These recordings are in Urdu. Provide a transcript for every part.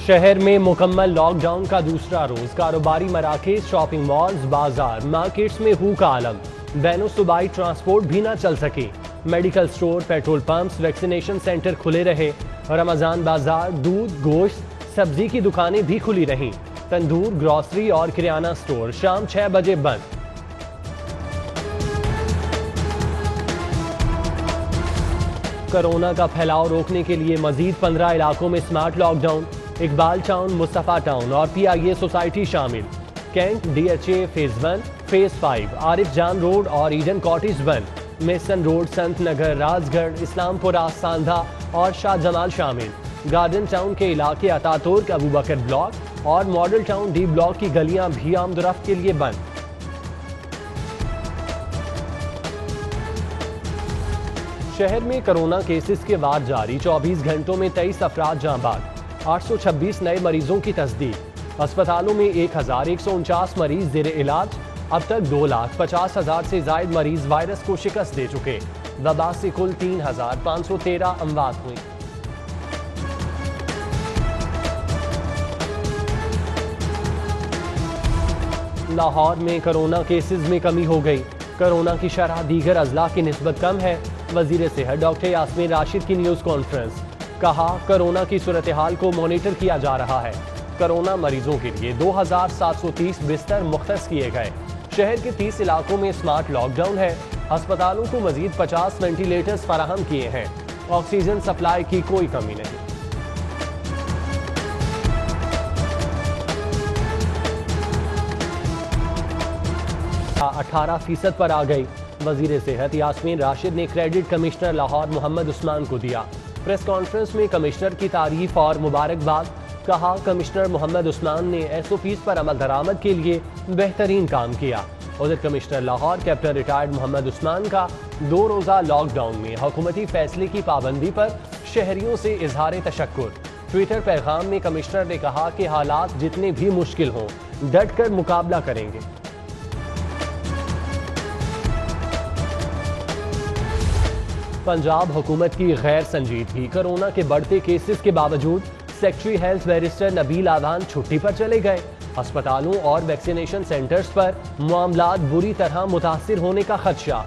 شہر میں مکمل لاک ڈاؤن کا دوسرا روز، کاروباری مراکز، شاپنگ مالز، بازار، مارکیٹس میں ہو کا عالم، بین الصوبائی ٹرانسپورٹ بھی نہ چل سکے، medical store, petrol pumps, vaccination centre کھلے رہے، رمضان بازار، دودھ، گوشت، سبزی کی دکانیں بھی کھلی رہیں، تندور، گروسری اور کریانہ سٹور شام 6 بجے بند۔ کرونا کا پھیلاؤ روکنے کے لیے مزید 15 علاقوں میں smart lockdown, Iqbal town, Mustafa town اور پی آئی اے سوسائٹی شامل، cantt, D H A phase 1، phase 5، Arif Jan road اور ایڈن کاٹیج بند، میسن روڈ، سنت نگر، راز گڑھ، اسلام پورہ، ساندھا اور شاہ جمال شامل، گارڈن ٹاؤن کے علاقے عطا ترک، ابو بکر بلاک اور ماڈل ٹاؤن ڈی بلاک کی گلیاں بھی آمد و رفت کے لیے بند۔ شہر میں کرونا کیسز کے وار جاری، 24 گھنٹوں میں 23 افراد جاں بحق، 826 نئے مریضوں کی تصدیق، اسپتالوں میں 1149 مریض زیر علاج، اب تک 2,50,000 سے زائد مریض وائرس کو شکست دے چکے، وبا سے کل 3,513 اموات ہوئیں۔ لاہور میں کرونا کیسز میں کمی ہو گئی، کرونا کی شرح دیگر اضلاع کی نسبت کم ہے، وزیر صحت ڈاکٹر یاسمین راشد کی نیوز کانفرنس، کہا کرونا کی صورتحال کو مانیٹر کیا جا رہا ہے، کرونا مریضوں کے لیے 2,730 بستر مختص کیے گئے، شہر کے 30 علاقوں میں سمارٹ لاک ڈاؤن ہے، ہسپتالوں کو مزید 50 وینٹیلیٹرز فراہم کیے ہیں، آکسیجن سپلائی کی کوئی کمی نہیں۔ 18% پر آ گئی، وزیر صحت یاسمین راشد نے کریڈٹ کمشنر لاہور محمد عثمان کو دیا، پریس کانفرنس میں کمشنر کی تعریف اور مبارکباد، کہا کمشنر محمد عثمان نے ایس او پیز پر عمل درآمد کے لیے بہترین کام کیا۔ ادھر commissioner Lahore captain retired Muhammad Usman کا 2 روزہ لاک ڈاؤن میں حکومتی فیصلے کی پابندی پر شہریوں سے اظہار تشکر، ٹویٹر پیغام میں کمشنر نے کہا کہ حالات جتنے بھی مشکل ہوں ڈٹ کر مقابلہ کریں گے۔ پنجاب حکومت کی غیر سنجیدگی، کرونا کے بڑھتے کیسز کے باوجود سیکٹری ہیلتھ بیرسٹر نبیل آوان چھٹی پر چلے گئے، ہسپتالوں اور ویکسینیشن سینٹرز پر معاملات بری طرح متاثر ہونے کا خدشہ،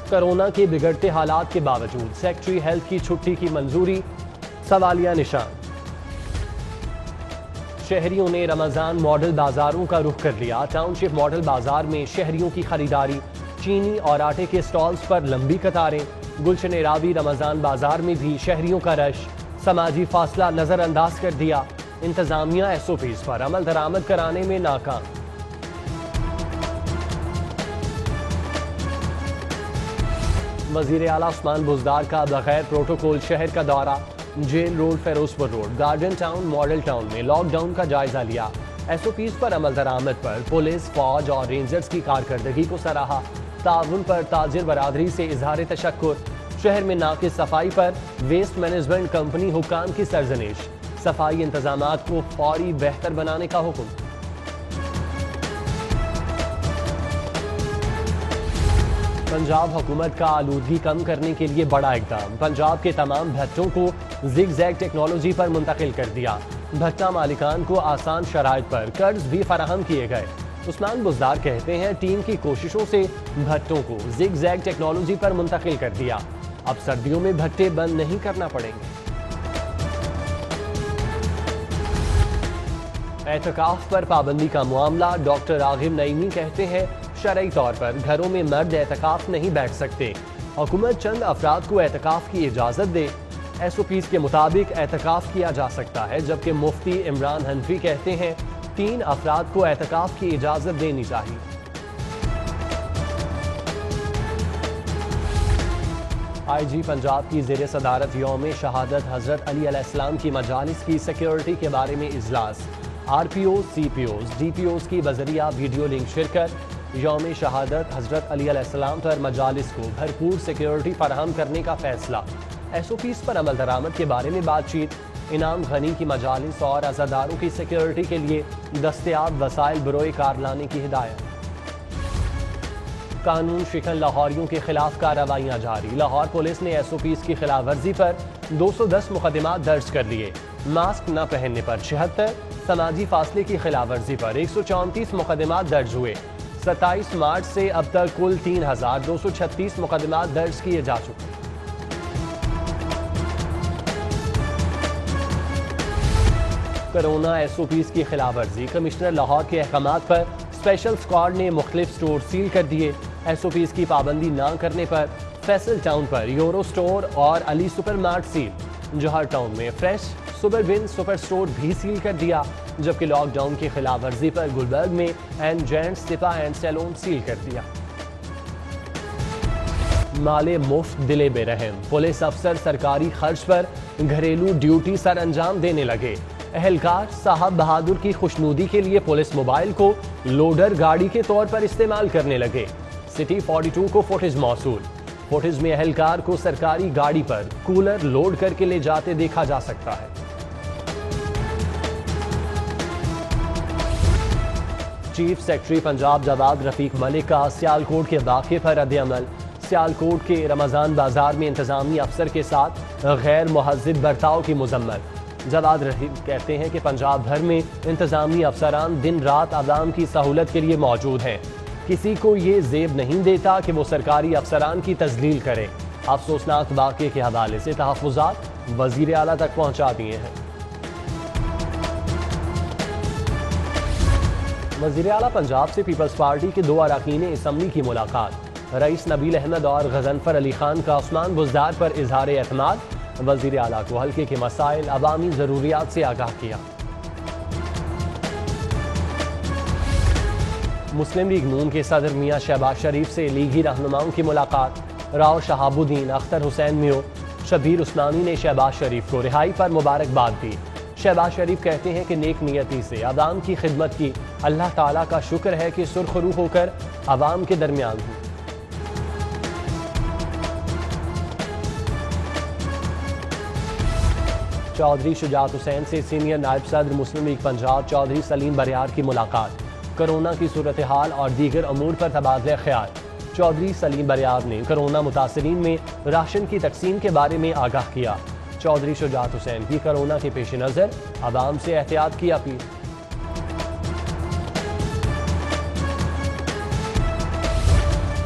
کرونا کے بگڑتے حالات کے باوجود سیکٹری ہیلتھ کی چھٹی کی منظوری، سوالیہ نشان۔ شہریوں نے رمضان ماڈل بازاروں کا رخ کر لیا، ٹاؤن شپ ماڈل بازار میں شہریوں کی خریداری، چینی اور آٹے کے سٹالز پر لمبی قطاریں، گلشن راوی رمضان بازار میں بھی شہریوں کا رش، سماجی فاصلہ نظر انداز کر دیا، انتظامیہ ایس او پیز پر عمل درآمد کرانے میں ناکام۔ وزیر اعلیٰ عثمان بزدار کا بغیر پروٹوکول شہر کا دورہ، جیل روڈ، فیروز پور road, garden town, model town میں لاک ڈاؤن کا جائزہ لیا، ایس او پیز پر عمل درآمد پر پولیس، فوج اور رینجرز کی کارکردگی کو سراہا، تعاون پر تاجر برادری سے اظہار تشکر، شہر میں ناقص صفائی پر ویسٹ مینجمنٹ کمپنی حکام کی سرزنش، صفائی انتظامات کو فوری بہتر بنانے کا حکم۔ پنجاب حکومت کا آلودگی کم کرنے کے لیے بڑا اقدام، پنجاب کے تمام بھٹوں کو زگ زیگ ٹیکنالوجی پر منتقل کر دیا، بھٹا مالکان کو آسان شرائط پر قرض بھی فراہم کیے گئے۔ عثمان بزدار کہتے ہیں ٹیم کی کوششوں سے بھٹوں کو زگ زیگ ٹیکنالوجی پر منتقل کر دیا، اب سردیوں میں بھٹے بند نہیں کرنا پڑیں گے۔ اعتکاف پر پابندی کا معاملہ، ڈاکٹر راغب نعیمی کہتے ہیں شرعی طور پر گھروں میں مرد اعتکاف نہیں بیٹھ سکتے، حکومت چند افراد کو اعتکاف کی اجازت دے، ایس او پیز کے مطابق اعتکاف کیا جا سکتا ہے، جبکہ مفتی عمران حنفی کہتے ہیں 3 افراد کو اعتکاف کی اجازت دینی چاہیے۔ آئی جی پنجاب کی زیر صدارت یوم شہادت حضرت علی علیہ السلام کی مجالس کی سیکیورٹی کے بارے میں اجلاس، R P Os, C P Os, D P Os کی بذریعہ ویڈیو لنک شرکت، یوم شہادت حضرت علی علیہ السلام پر مجالس کو بھرپور سیکیورٹی فراہم کرنے کا فیصلہ، ایس او پیز پر عمل درآمد کے بارے میں بات چیت، انعام غنی کی مجالس اور عزاداروں کی سیکیورٹی کے لیے دستیاب وسائل بروئے کار لانے کی ہدایت۔ قانون شکن لاہوریوں کے خلاف کارروائیاں جاری، لاہور پولیس نے ایس او پیز کی خلاف ورزی پر 210 مقدمات درج کر لیے۔ ماسک نہ پہننے پر 76، سماجی فاصلے کی خلاف ورزی پر 134 مقدمات درج ہوئے۔ 27 مارچ سے اب تک کل 3236 مقدمات درج کیے جا چکے۔ کرونا ایس او پیز کی خلاف ورزی، کمشنر لاہور کے احکامات پر اسپیشل اسکواڈ نے مختلف سٹور سیل کر دیے۔ ایس او پیز کی پابندی نہ کرنے پر فیصل ٹاؤن پر یورو سٹور اور علی سپر مارٹ سیل۔ جوہر ٹاؤن میں فریش سپر بن سپر سٹور بھی سیل کر دیا، جبکہ لاک ڈاؤن کی خلاف ورزی پر گلبرگ میں and gents spa and salon seal کر دیا۔ مالے مفت دلے بے رحم، پولیس افسر سرکاری خرچ پر گھریلو ڈیوٹی سر انجام دینے لگے۔ اہلکار صاحب بہادر کی خوشنودی کے لیے پولیس موبائل کو لوڈر گاڑی کے طور پر استعمال کرنے لگے۔ سٹی 42 کو فوٹیج موصول۔ فوٹیج میں اہلکار کو سرکاری گاڑی پر کولر لوڈ کر کے لے جاتے دیکھا جا سکتا ہے۔ چیف سیکرٹری پنجاب جواد رفیق ملک کا سیالکوٹ کے واقعے پر رد عمل۔ سیالکوٹ کے رمضان بازار میں انتظامی افسر کے ساتھ غیر مہذب برتاؤ کی مذمت۔ جواد رفیق کہتے ہیں کہ پنجاب بھر میں انتظامی افسران دن رات عوام کی سہولت کے لیے موجود ہیں، کسی کو یہ زیب نہیں دیتا کہ وہ سرکاری افسران کی تذلیل کرے۔ افسوسناک واقعے کے حوالے سے تحفظات وزیر اعلیٰ تک پہنچا دیے ہیں۔ وزیر اعلیٰ پنجاب سے پیپلز پارٹی کے 2 اراکین اسمبلی کی ملاقات۔ رئیس نبیل احمد اور غضنفر علی خان کا عثمان بزدار پر اظہار اعتماد۔ وزیر اعلیٰ کو حلقے کے مسائل، عوامی ضروریات سے آگاہ کیا۔ مسلم لیگ نون کے صدر میاں شہباز شریف سے لیگی رہنماؤں کی ملاقات۔ راؤ شہاب الدین، اختر حسین میو، شبیر عثمانی نے شہباز شریف کو رہائی پر مبارکباد دی۔ شہباز شریف کہتے ہیں کہ نیک نیتی سے عوام کی خدمت کی، اللہ تعالیٰ کا شکر ہے کہ سرخ روح ہو کر عوام کے درمیان ہوں۔ چودھری شجاعت حسین سے سینئر نائب صدر مسلم لیگ پنجاب چودھری سلیم بریار کی ملاقات۔ کرونا کی صورتحال اور دیگر امور پر تبادلہ خیال۔ چودھری سلیم بریار نے کرونا متاثرین میں راشن کی تقسیم کے بارے میں آگاہ کیا۔ چودھری شجاعت حسین کی کرونا کے پیش نظر عوام سے احتیاط کی appeal.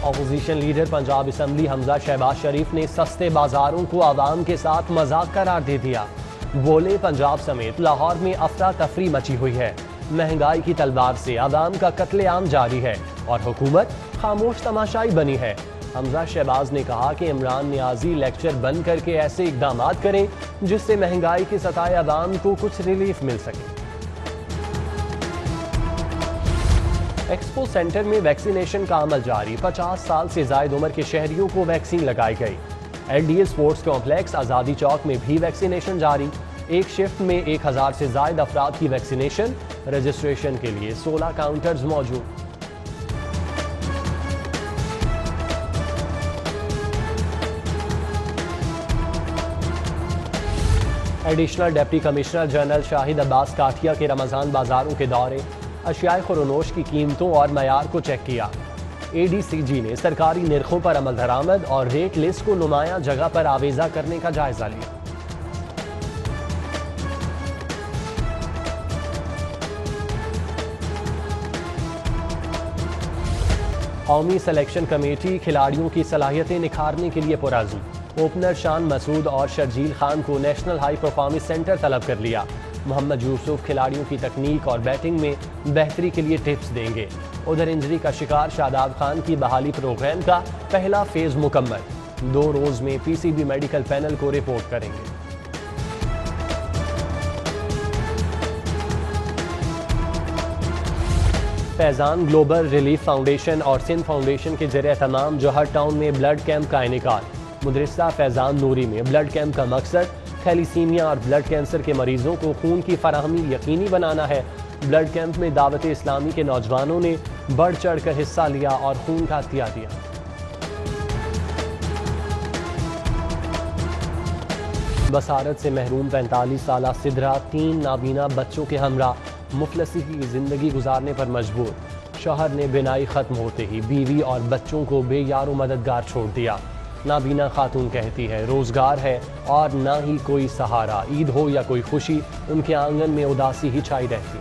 Opposition leader Punjab assembly Hamza Shahbaz Sharif نے سستے بازاروں کو عوام کے ساتھ مذاق قرار دے دیا۔ بولے پنجاب سمیت لاہور میں افراتفری مچی ہوئی ہے، مہنگائی کی تلوار سے عوام کا قتل عام جاری ہے اور حکومت خاموش تماشائی بنی ہے۔ حمزہ شہباز نے کہا کہ عمران نیازی لیکچر بند کر کے ایسے اقدامات کریں جس سے مہنگائی کے ستائے عوام کو کچھ ریلیف مل سکے۔ ایکسپو سینٹر میں ویکسینیشن کا عمل جاری، 50 سال سے زائد عمر کے شہریوں کو ویکسین لگائی گئی۔ L D a sports complex آزادی چوک میں بھی ویکسینیشن جاری، ایک شفٹ میں 1000 سے زائد افراد کی ویکسینیشن، رجسٹریشن کے لیے 16 کاؤنٹرز موجود۔ ایڈیشنل ڈپٹی کمشنر جنرل شاہد عباس کاٹھیا کے رمضان بازاروں کے دورے، اشیاء خورنوش کی قیمتوں اور معیار کو چیک کیا۔ اے ڈی سی جی نے سرکاری نرخوں پر عمل درآمد اور ریٹ لسٹ کو نمایاں جگہ پر آویزہ کرنے کا جائزہ لیا۔ قومی سلیکشن کمیٹی کھلاڑیوں کی صلاحیتیں نکھارنے کے لیے پرعزم، اوپنر شان مسعود اور شرجیل خان کو نیشنل ہائی پرفارمنس سینٹر طلب کر لیا۔ محمد یوسف کھلاڑیوں کی تکنیک اور بیٹنگ میں بہتری کے لیے ٹپس دیں گے۔ ادھر انجری کا شکار شاداب خان کی بحالی پروگرام کا پہلا فیز مکمل، 2 روز میں پی سی بی میڈیکل پینل کو رپورٹ کریں گے۔ فیضان گلوبل ریلیف فاؤنڈیشن اور سندھ فاؤنڈیشن کے زیر اہتمام جوہر ٹاؤن میں بلڈ کیمپ کا انعقاد۔ مدرسہ فیضان نوری میں بلڈ کیمپ کا مقصد تھیلیسیمیا اور بلڈ کینسر کے مریضوں کو خون کی فراہمی یقینی بنانا ہے۔ بلڈ کیمپ میں دعوت اسلامی کے نوجوانوں نے بڑھ چڑھ کر حصہ لیا اور خون کا عطیہ دیا۔ بصارت سے محروم 45 سالہ سدرا 3 نابینا بچوں کے ہمراہ مفلسی کی زندگی گزارنے پر مجبور۔ شوہر نے بینائی ختم ہوتے ہی بیوی اور بچوں کو بے یار و مددگار چھوڑ دیا۔ نابینا خاتون کہتی ہے روزگار ہے اور نہ ہی کوئی سہارا، عید ہو یا کوئی خوشی ان کے آنگن میں اداسی ہی چھائی رہتی ہے۔